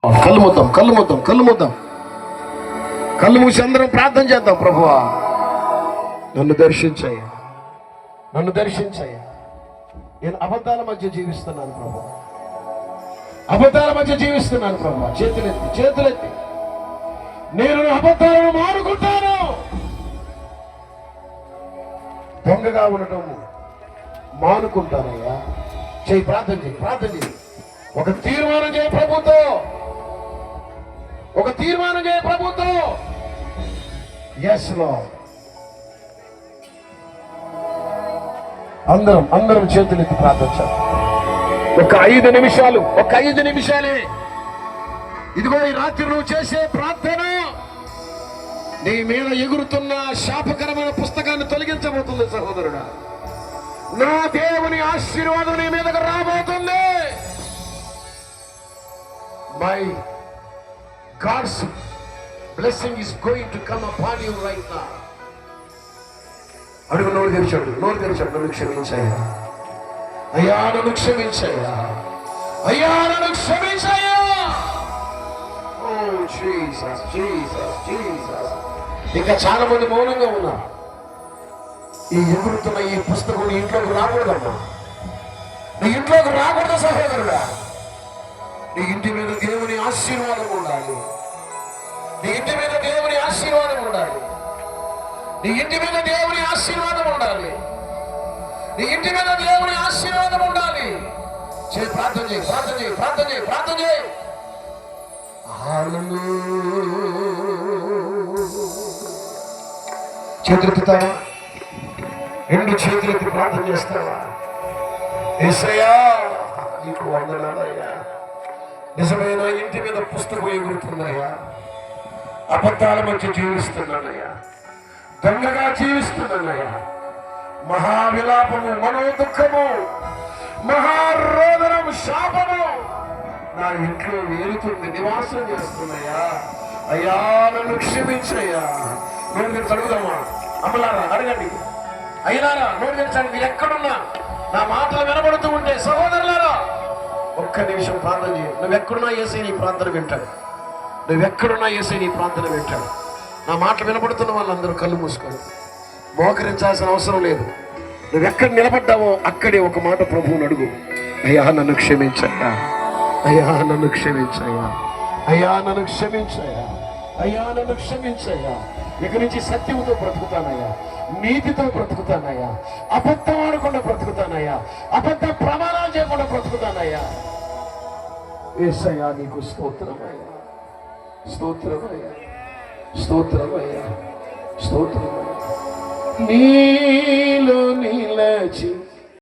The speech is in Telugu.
కళ్ళు మూసి అందరం ప్రార్థన చేద్దాం. ప్రభువా, నన్ను దర్శించయ్యా, నన్ను దర్శించయ్యా. నేను అబద్ధాల మధ్య జీవిస్తున్నాను ప్రభు, అబద్ధాల మధ్య జీవిస్తున్నాను ప్రభు. చేతులెత్తి నేను అబద్ధాలను మానుకుంటాను. దొంగగా ఉండటం మానుకుంటానయ్యా. ప్రార్థన చేయి. ఒక తీర్మానం చేయ ప్రభుతో, ఒక తీర్మానం చేయ ప్రభుతో. Yes lord. అందరం చేతులెత్తి ప్రార్థించాలి. ఒక 5 నిమిషాలే. ఇదిగో ఈ రాత్రి నువ్వు చేసే ప్రార్థన నీ మీద ఎగురుతున్న శాపకరమైన పుస్తకాన్ని తొలగించబోతుంది సహోదరుడా. నా దేవుని ఆశీర్వాదం నీ మీదకు రాబోతుంది. My God's blessing is going to come upon you right now. అడుగు, నోరు తెరిచాడు. నన్ను క్షమించయ్యా అయ్యా, నన్ను క్షమించయ్యా అయ్యా, నన్ను క్షమించయ్యా. ఓ జీసస్. ఇంకా చాలా మంది మౌనంగా ఉన్నారు. ఈ ఎగురుతున్న ఈ పుస్తకం నీ ఇంట్లోకి రాకూడదమ్మా, నీ ఇంట్లోకి రాకూడదు సహోదరుడా. నీ ఇంటి మీద దేవుని ఆశీర్వాదం ఉండాలి. నీ ఇంటి మీద దేవుని ఆశీర్వాదం ఉండాలి. నీ ఇంటి మీద దేవుని ఆశీర్వాదం ఉండాలి. నీ ఇంటి మీద దేవుని ఆశీర్వాదం ఉండాలి. ప్రార్థన చేయి. చేతులెత్తుతావా? 2 చేతులెత్తి ప్రార్థన చేస్తావా? యేసయ్యా, నీకు వందనాలయ్యా. నిజమైన ఇంటి మీద పుస్తకం ఎగురుతున్నాయా, అబద్ధాల మధ్య జీవిస్తున్నానయ్యా, దొంగగా జీవిస్తున్నానయ్యా. మహావిలాపము, మనోదుఃఖము, మహారోదనము, శాపము నా ఇంట్లో వేరుతుంది, నివాసం చేస్తున్నాయా. అయ్యా, నన్ను క్షమించయ్యా. నోరు తెరిచి అడుగుదామా? అమ్మలారా అడగండి, అయ్యారా నోరు తెరిచండి. మీరు ఎక్కడున్నా నా మాటలు వినబడుతూ ఉంటే సహోదరులారా ఒక్క నిమిషం ప్రార్థన చేయి. నువ్వెక్కడున్నా యేసయ్య నీ ప్రార్థన వింటాడు. నా మాటలు వినబడుతున్న వాళ్ళందరూ కళ్ళు మూసుకోరు, మోకరించాల్సిన అవసరం లేదు. నువ్వెక్కడ నిలబడ్డావో అక్కడే ఒక మాట ప్రభువుని అడుగు. అయ్యా, నన్ను క్షమించయ్యా అయ్యా, నన్ను క్షమించయ్యా అయ్యా, నన్ను క్షమించయ్యా అయ్యా, నన్ను క్షమించయ్యా. ఇక నుంచి సత్యముతో బ్రతుకుతానయ్యా, నీతితో బ్రతుకుతానయ్యా, అబద్ధం ఆడకుండా బ్రతుకుతానయ్యా, అబద్ధ ప్రమాణాలు చేయకుండా బ్రతుకుతానయ్యా. యేసయ్యా, నీకు స్తోత్రమయ్యా, నీలో నిలచి